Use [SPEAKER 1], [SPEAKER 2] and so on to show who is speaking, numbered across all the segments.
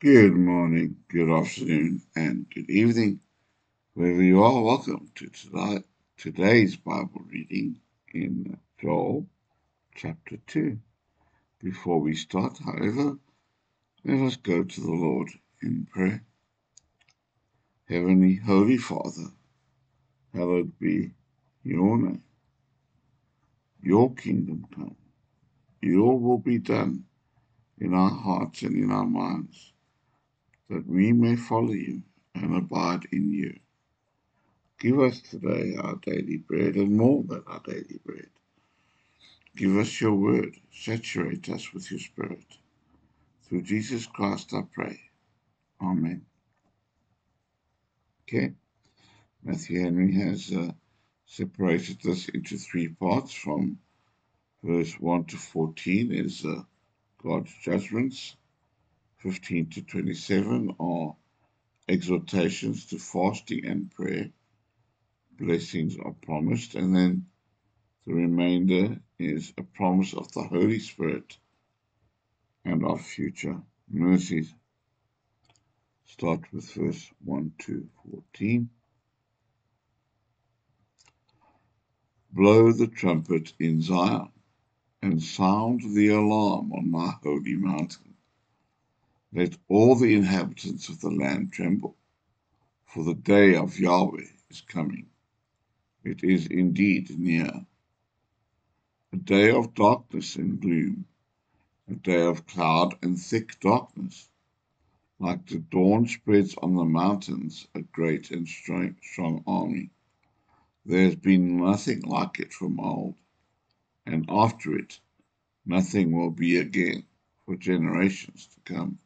[SPEAKER 1] Good morning, good afternoon, and good evening, wherever you are. Welcome to today's Bible reading in Joel chapter 2. Before we start, however, let us go to the Lord in prayer. Heavenly Holy Father, hallowed be your name. Your kingdom come. Your will be done in our hearts and in our minds, that we may follow you and abide in you. Give us today our daily bread, and more than our daily bread. Give us your word. Saturate us with your spirit. Through Jesus Christ I pray. Amen. Okay. Matthew Henry has separated this into three parts. From verse 1 to 14 is God's judgments. 15 to 27 are exhortations to fasting and prayer. Blessings are promised. And then the remainder is a promise of the Holy Spirit and of future mercies. Start with verse 1 to 14. Blow the trumpet in Zion, and sound the alarm on my holy mountain. Let all the inhabitants of the land tremble, for the day of Yahweh is coming. It is indeed near. A day of darkness and gloom, a day of cloud and thick darkness. Like the dawn spreads on the mountains a great and strong army. There has been nothing like it from old, and after it nothing will be again for generations to come.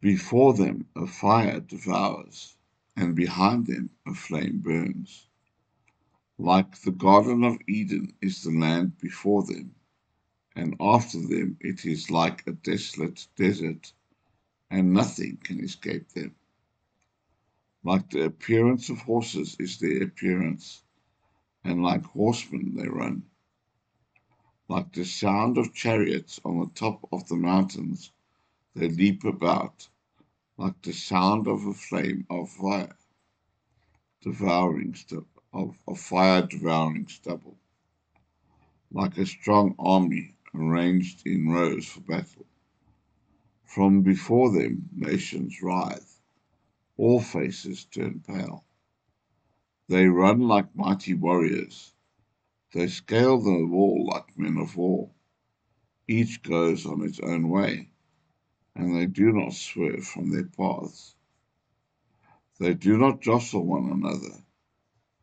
[SPEAKER 1] Before them a fire devours, and behind them a flame burns. Like the Garden of Eden is the land before them, and after them it is like a desolate desert, and nothing can escape them. Like the appearance of horses is their appearance, and like horsemen they run. Like the sound of chariots on the top of the mountains, they leap about, like the sound of a flame of fire devouring fire devouring stubble, like a strong army arranged in rows for battle. From before them nations writhe, all faces turn pale. They run like mighty warriors, they scale the wall like men of war. Each goes on its own way, and they do not swerve from their paths. They do not jostle one another,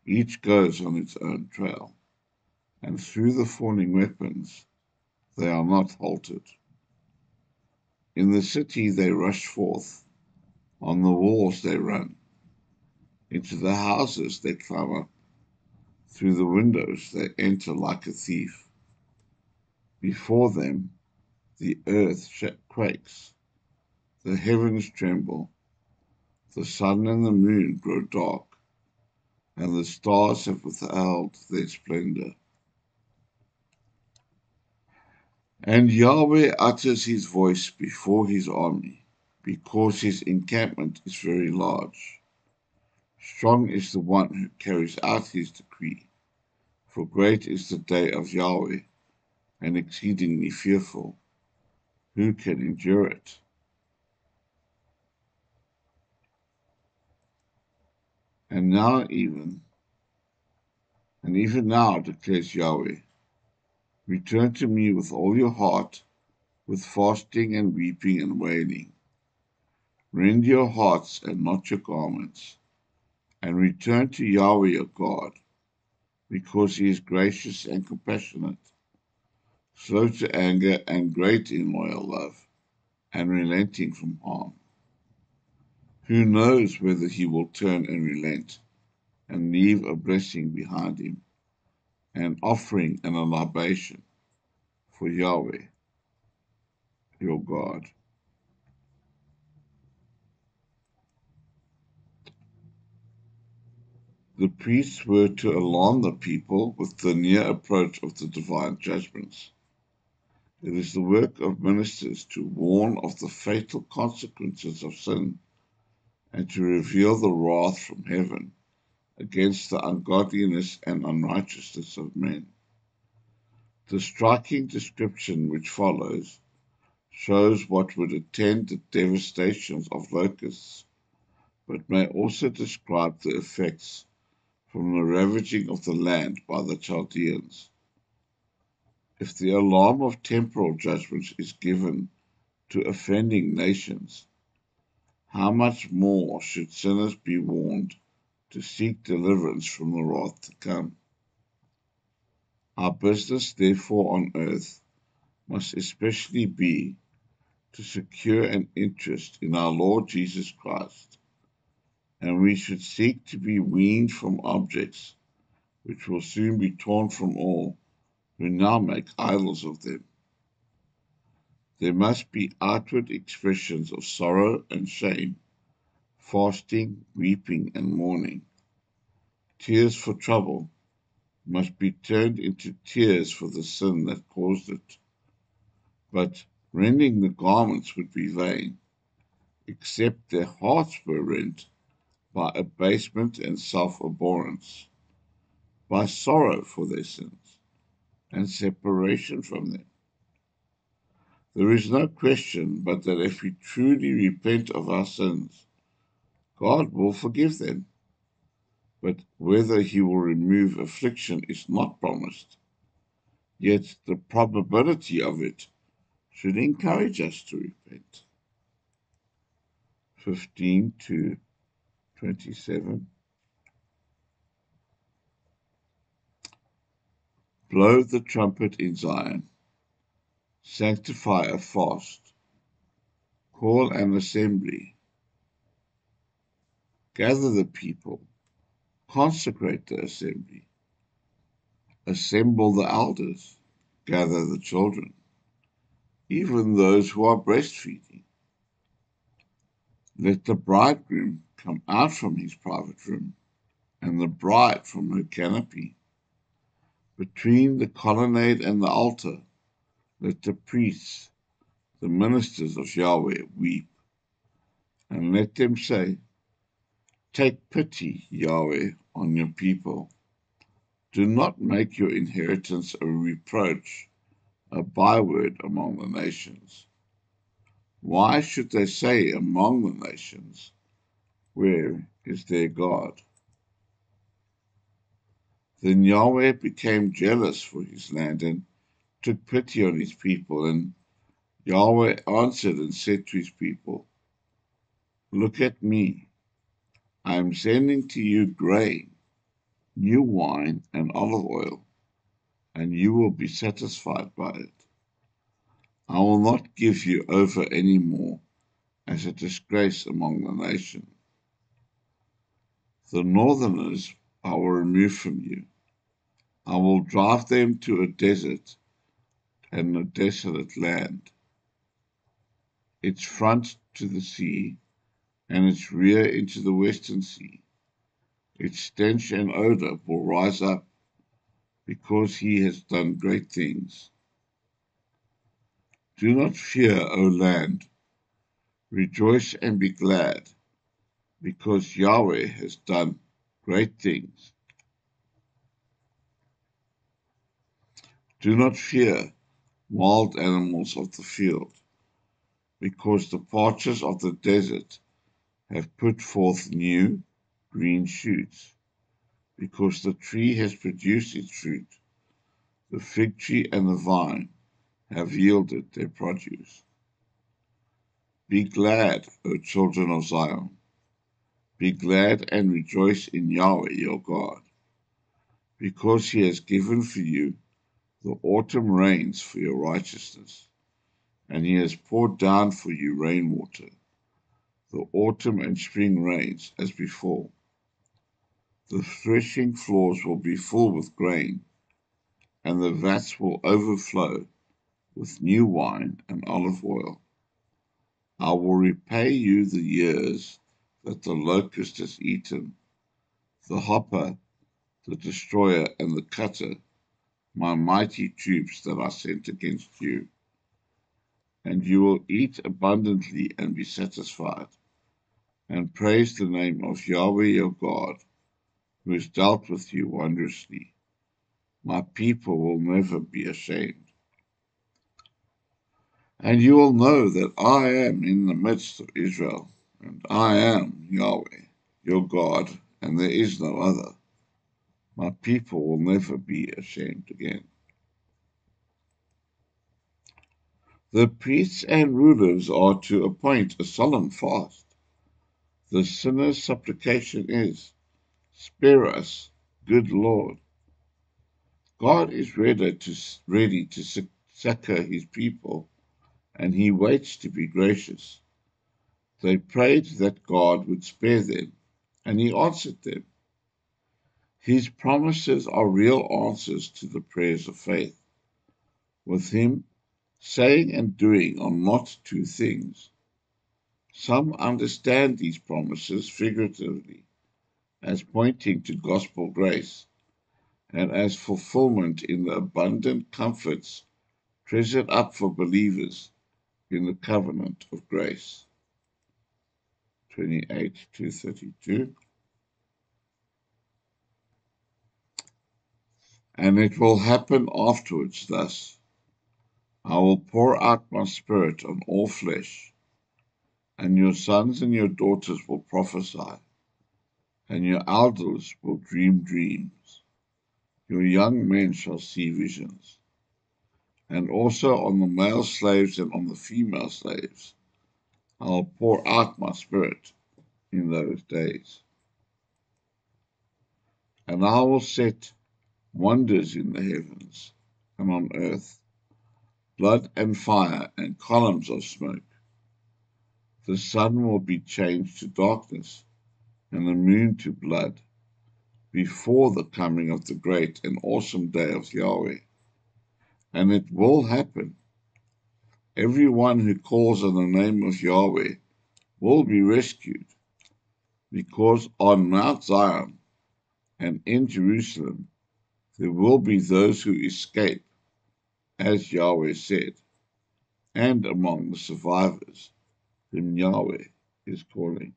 [SPEAKER 1] each goes on its own trail, and through the falling weapons they are not halted. In the city they rush forth, on the walls they run, into the houses they climb up, through the windows they enter like a thief. Before them the earth quakes, the heavens tremble, the sun and the moon grow dark, and the stars have withheld their splendor. And Yahweh utters his voice before his army, because his encampment is very large. Strong is the one who carries out his decree, for great is the day of Yahweh, and exceedingly fearful. Who can endure it? And even now declares Yahweh, return to me with all your heart, with fasting and weeping and wailing. Rend your hearts and not your garments, and return to Yahweh your God, because he is gracious and compassionate, slow to anger and great in loyal love, and relenting from harm. Who knows whether he will turn and relent, and leave a blessing behind him, an offering and a libation for Yahweh your God. The priests were to alarm the people with the near approach of the divine judgments. It is the work of ministers to warn of the fatal consequences of sin and to reveal the wrath from heaven against the ungodliness and unrighteousness of men. The striking description which follows shows what would attend the devastations of locusts, but may also describe the effects from the ravaging of the land by the Chaldeans. If the alarm of temporal judgments is given to offending nations, how much more should sinners be warned to seek deliverance from the wrath to come? Our business, therefore, on earth must especially be to secure an interest in our Lord Jesus Christ, and we should seek to be weaned from objects which will soon be torn from all who now make idols of them. There must be outward expressions of sorrow and shame, fasting, weeping, and mourning. Tears for trouble must be turned into tears for the sin that caused it. But rending the garments would be vain, except their hearts were rent by abasement and self-abhorrence, by sorrow for their sins, and separation from them. There is no question but that if we truly repent of our sins, God will forgive them. But whether he will remove affliction is not promised. Yet the probability of it should encourage us to repent. 15 to 27. Blow the trumpet in Zion. Sanctify a fast. Call an assembly. Gather the people. Consecrate the assembly. Assemble the elders. Gather the children, even those who are breastfeeding. Let the bridegroom come out from his private room, and the bride from her canopy. Between the colonnade and the altar, let the priests, the ministers of Yahweh, weep, and let them say, Take pity, Yahweh, on your people. Do not make your inheritance a reproach, a byword among the nations. Why should they say among the nations, Where is their God? Then Yahweh became jealous for his land and took pity on his people. And Yahweh answered and said to his people, Look at me. I am sending to you grain, new wine, and olive oil, and you will be satisfied by it. I will not give you over any more as a disgrace among the nations. The northerners I will remove from you. I will drive them to a desert and a desolate land, its front to the sea, and its rear into the western sea. Its stench and odor will rise up, because he has done great things. Do not fear, O land. Rejoice and be glad, because Yahweh has done great things. Do not fear, wild animals of the field, because the parchers of the desert have put forth new green shoots, because the tree has produced its fruit. The fig tree and the vine have yielded their produce. Be glad, O children of Zion. Be glad and rejoice in Yahweh your God, because he has given for you the autumn rains for your righteousness, and he has poured down for you rainwater, the autumn and spring rains as before. The threshing floors will be full with grain, and the vats will overflow with new wine and olive oil. I will repay you the years that the locust has eaten, the hopper, the destroyer, and the cutter, my mighty troops that I sent against you. and you will eat abundantly and be satisfied, and praise the name of Yahweh your God, who has dealt with you wondrously. My people will never be ashamed. And you will know that I am in the midst of Israel, and I am Yahweh, your God, and there is no other. My people will never be ashamed again. The priests and rulers are to appoint a solemn fast. The sinner's supplication is, spare us, good Lord. God is ready to succor his people, and he waits to be gracious. They prayed that God would spare them, and he answered them. His promises are real answers to the prayers of faith. With him, saying and doing are not two things. Some understand these promises figuratively, as pointing to gospel grace, and as fulfillment in the abundant comforts treasured up for believers in the covenant of grace. 28:232. And it will happen afterwards thus: I will pour out my spirit on all flesh, and your sons and your daughters will prophesy, and your elders will dream dreams. Your young men shall see visions. And also on the male slaves and on the female slaves I will pour out my spirit in those days. And I will set wonders in the heavens and on earth, blood and fire and columns of smoke. The sun will be changed to darkness, and the moon to blood, before the coming of the great and awesome day of Yahweh. And it will happen. Everyone who calls on the name of Yahweh will be rescued, because on Mount Zion and in Jerusalem there will be those who escape, as Yahweh said, and among the survivors whom Yahweh is calling.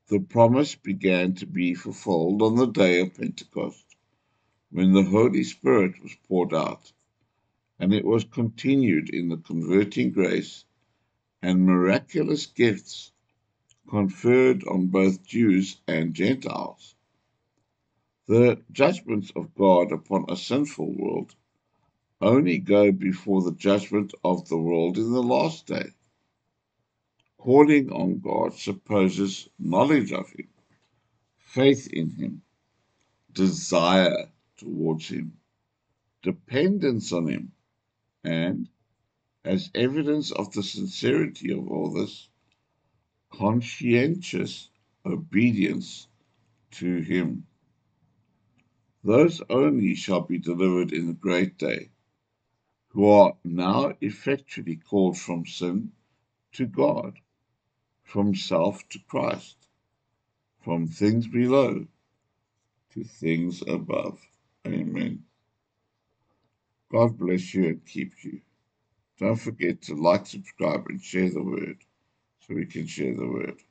[SPEAKER 1] The promise began to be fulfilled on the day of Pentecost, when the Holy Spirit was poured out, and it was continued in the converting grace and miraculous gifts conferred on both Jews and Gentiles. The judgments of God upon a sinful world only go before the judgment of the world in the last day. Calling on God supposes knowledge of him, faith in him, desire towards him, dependence on him, and, as evidence of the sincerity of all this, conscientious obedience to him. Those only shall be delivered in the great day, who are now effectually called from sin to God, from self to Christ, from things below to things above. Amen. God bless you and keep you. Don't forget to like, subscribe, and share the word so we can share the word.